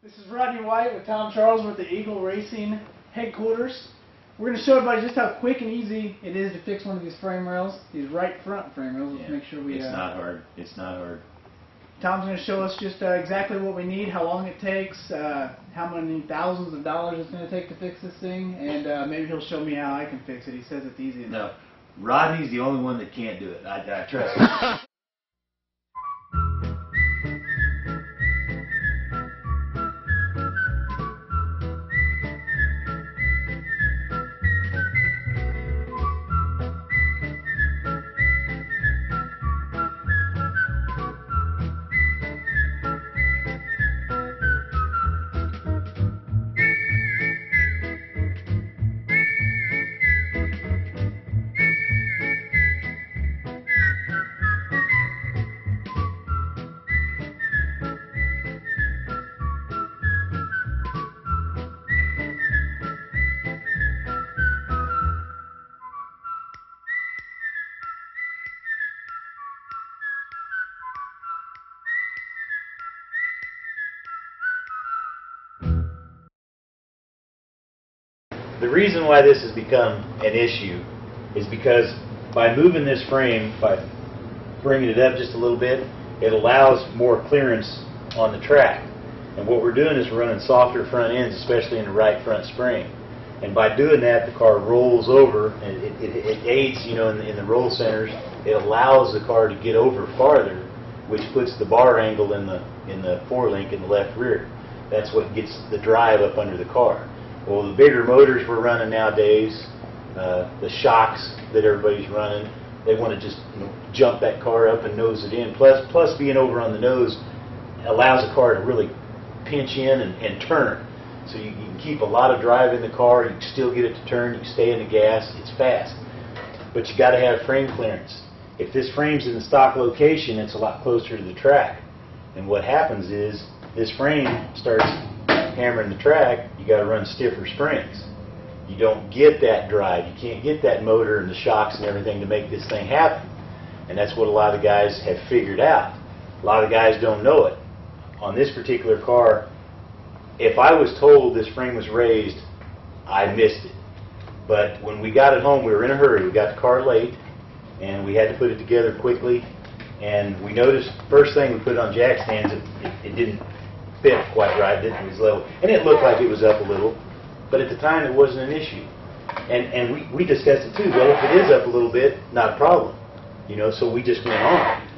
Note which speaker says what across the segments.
Speaker 1: This is Rodney White with Tom Charles with the Eagle Racing headquarters. We're going to show everybody just how quick and easy it is to fix one of these frame rails, these right front frame rails. Let's make sure we.
Speaker 2: It's not hard. It's not hard.
Speaker 1: Tom's going to show us just exactly what we need, how long it takes, how many thousands of dollars it's going to take to fix this thing, and maybe he'll show me how I can fix it. He says it's easy enough.
Speaker 2: No, Rodney's the only one that can't do it. I trust him. The reason why this has become an issue is because by moving this frame, by bringing it up just a little bit, it allows more clearance on the track. And what we're doing is we're running softer front ends, especially in the right front spring. And by doing that, the car rolls over, and it aids, you know, in the roll centers. It allows the car to get over farther, which puts the bar angle in the forelink in the left rear. That's what gets the drive up under the car. Well, the bigger motors we're running nowadays, the shocks that everybody's running, they want to just jump that car up and nose it in. Plus being over on the nose allows the car to really pinch in and turn. So you can keep a lot of drive in the car, you can still get it to turn, you can stay in the gas, it's fast. But you got to have frame clearance. If this frame's in the stock location, it's a lot closer to the track. And what happens is this frame starts hammering the track, you got to run stiffer springs. You don't get that drive. You can't get that motor and the shocks and everything to make this thing happen. And that's what a lot of the guys have figured out. A lot of guys don't know it. On this particular car, if I was told this frame was raised, I missed it. But when we got it home, we were in a hurry. We got the car late, and we had to put it together quickly. And we noticed, first thing we put it on jack stands, it didn't fit quite right, it was low, and it looked like it was up a little, but at the time it wasn't an issue. And we discussed it too. Well, if it is up a little bit, not a problem, you know. So we just went on.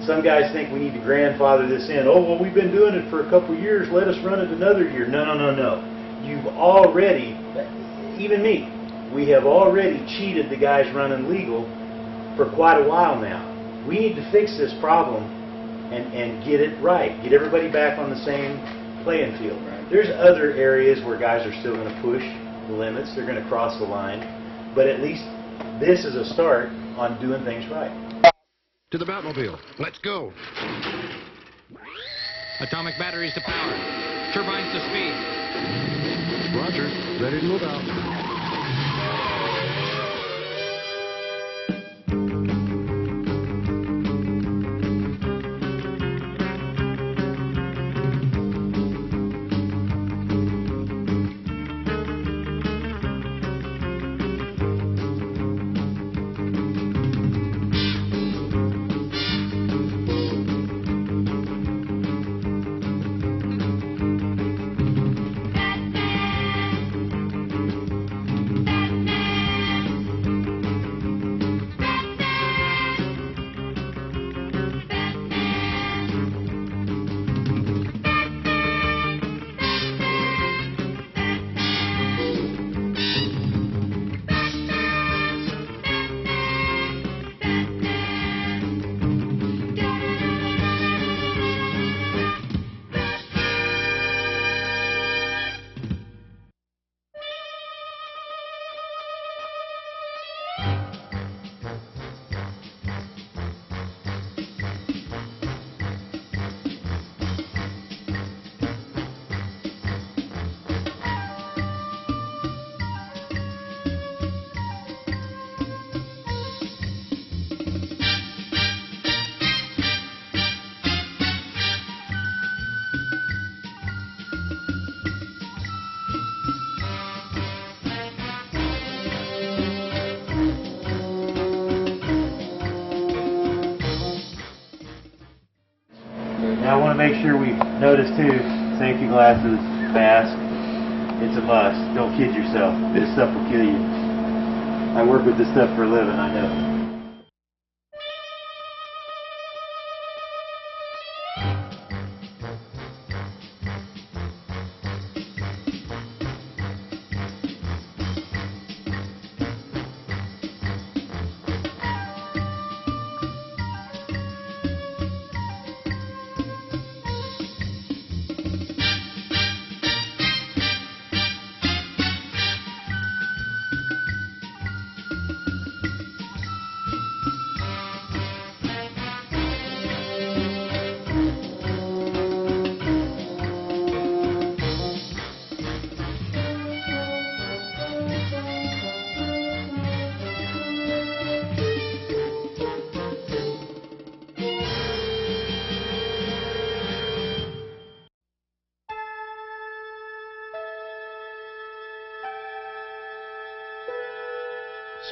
Speaker 2: Some guys think we need to grandfather this in. Oh, well, we've been doing it for a couple of years. Let us run it another year. No, no, no, no. You've already, even me, we have already cheated the guys running legal for quite a while now. We need to fix this problem and get it right. Get everybody back on the same playing field. There's other areas where guys are still going to push the limits. They're going to cross the line. But at least this is a start on doing things right.
Speaker 3: To the Batmobile. Let's go. Atomic batteries to power. Turbines to speed. Roger. Ready to move out.
Speaker 2: Now I want to make sure we notice too, safety glasses, mask, it's a must. Don't kid yourself. This stuff will kill you. I work with this stuff for a living, I know.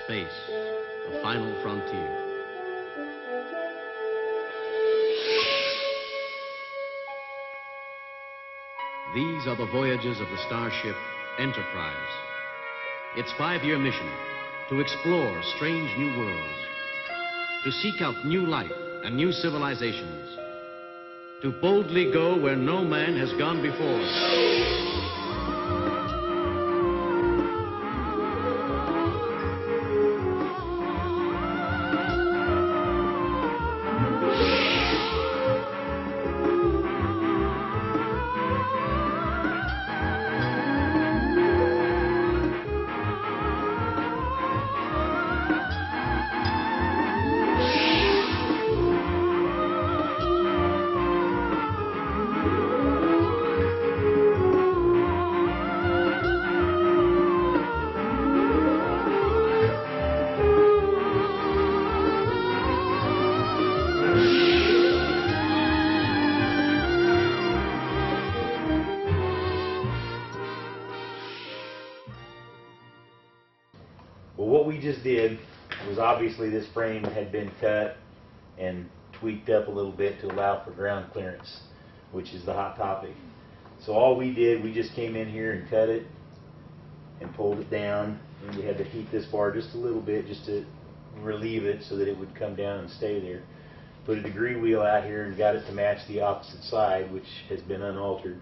Speaker 3: Space, the final frontier. These are the voyages of the starship Enterprise. Its 5-year mission, to explore strange new worlds, to seek out new life and new civilizations, to boldly go where no man has gone before.
Speaker 2: Well, what we just did was obviously this frame had been cut and tweaked up a little bit to allow for ground clearance, which is the hot topic. So all we did, we just came in here and cut it and pulled it down, and we had to heat this bar just a little bit just to relieve it so that it would come down and stay there. Put a degree wheel out here and got it to match the opposite side, which has been unaltered.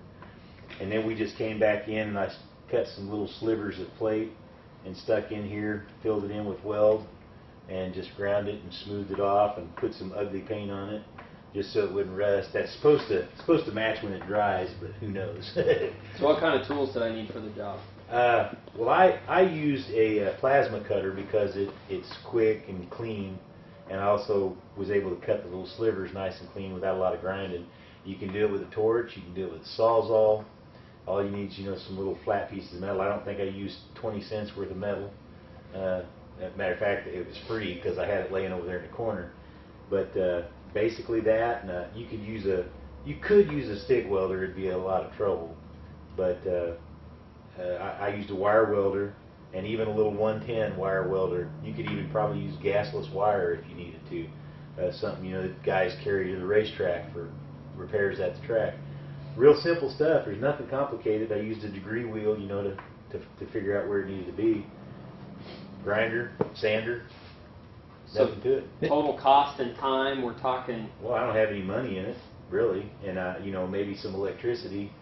Speaker 2: And then we just came back in and I cut some little slivers of plate and stuck in here, filled it in with weld, and just ground it and smoothed it off and put some ugly paint on it just so it wouldn't rust. That's supposed to match when it dries, but who knows.
Speaker 4: So what kind of tools did I need for the job?
Speaker 2: Well, I used a plasma cutter because it's quick and clean, and I also was able to cut the little slivers nice and clean without a lot of grinding. You can do it with a torch, you can do it with a Sawzall. All you need is, some little flat pieces of metal. I don't think I used 20 cents worth of metal. As a matter of fact, it was free because I had it laying over there in the corner. But basically that, and you could use a stick welder. It'd be a lot of trouble. But I used a wire welder, and even a little 110 wire welder. You could even probably use gasless wire if you needed to. Something that guys carry to the racetrack for repairs at the track. Real simple stuff. There's nothing complicated. I used a degree wheel, to figure out where it needed to be. Grinder, sander, nothing to it.
Speaker 4: Total cost and time, we're talking...
Speaker 2: Well, I don't have any money in it, really, and maybe some electricity.